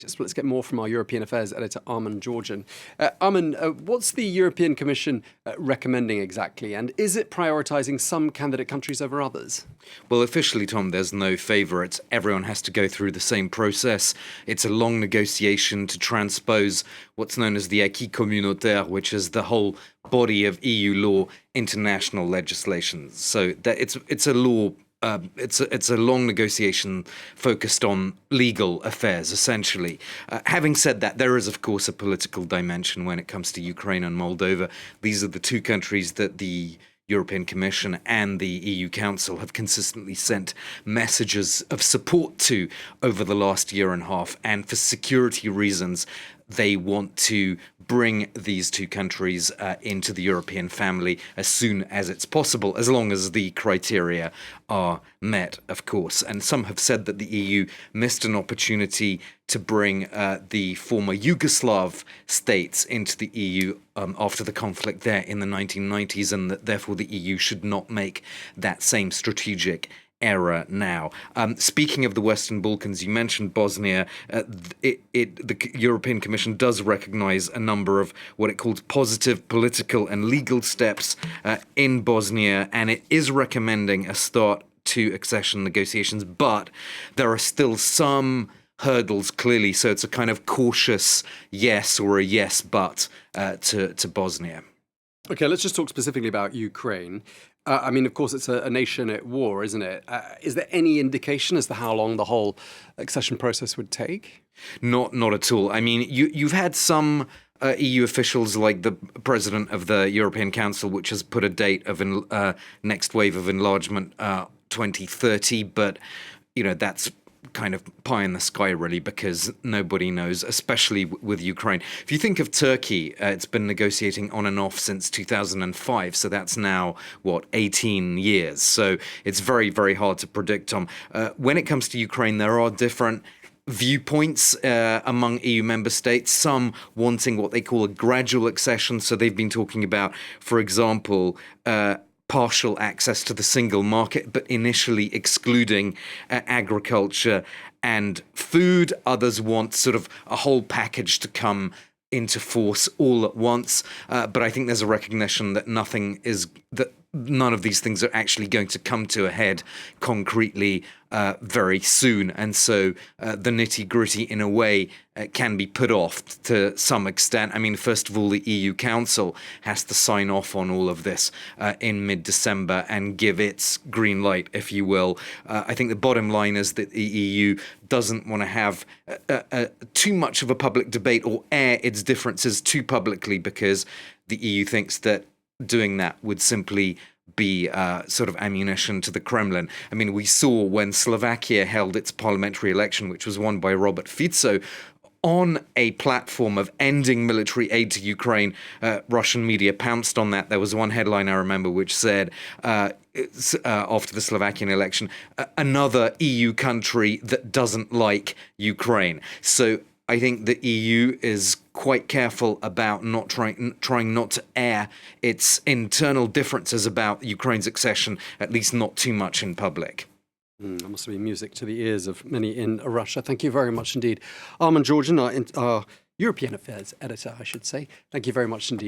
Let's get more from our European Affairs editor, Armin Georgian. Armin, what's the European Commission recommending exactly, and is it prioritising some candidate countries over others? Well, officially, Tom, there's no favourites. Everyone has to go through the same process. It's a long negotiation to transpose what's known as the acquis communautaire, which is the whole body of EU law into national legislation. So that it's a law. It's a long negotiation focused on legal affairs, essentially. Having said that, there is, of course, a political dimension when it comes to Ukraine and Moldova. These are the two countries that the European Commission and the EU Council have consistently sent messages of support to over the last year and a half. And for security reasons, they want to bring these two countries into the European family as soon as it's possible, as long as the criteria are met, of course. And some have said that the EU missed an opportunity to bring the former Yugoslav states into the EU after the conflict there in the 1990s, and that therefore the EU should not make that same strategic error now. Speaking of the Western Balkans, you mentioned Bosnia. The European Commission does recognise a number of what it calls positive political and legal steps in Bosnia, and it is recommending a start to accession negotiations, but there are still some hurdles, clearly, so it's a kind of cautious yes or a yes but to Bosnia. Okay, let's just talk specifically about Ukraine. I mean, of course, it's a nation at war, isn't it? Is there any indication as to how long the whole accession process would take? Not at all. I mean, you've had some EU officials, like the president of the European Council, which has put a date of next wave of enlargement 2030, but that's kind of pie in the sky, really, because nobody knows, especially with Ukraine. If you think of Turkey, it's been negotiating on and off since 2005, so that's now, 18 years. So it's very, very hard to predict, Tom. When it comes to Ukraine, there are different viewpoints among EU member states, some wanting what they call a gradual accession. So they've been talking about, for example, partial access to the single market, but initially excluding agriculture and food. Others want sort of a whole package to come into force all at once. But I think there's a recognition that none of these things are actually going to come to a head concretely very soon. And so the nitty-gritty, in a way, can be put off to some extent. I mean, first of all, the EU Council has to sign off on all of this in mid-December and give its green light, if you will. I think the bottom line is that the EU doesn't want to have too much of a public debate or air its differences too publicly, because the EU thinks that doing that would simply be sort of ammunition to the Kremlin. I mean, we saw when Slovakia held its parliamentary election, which was won by Robert Fico, on a platform of ending military aid to Ukraine. Russian media pounced on that. There was one headline I remember which said, after the Slovakian election, another EU country that doesn't like Ukraine. So I think the EU is quite careful about not trying not to air its internal differences about Ukraine's accession, at least not too much in public. That must be music to the ears of many in Russia. Thank you very much indeed. Armin Georgian, our European Affairs editor, I should say. Thank you very much indeed.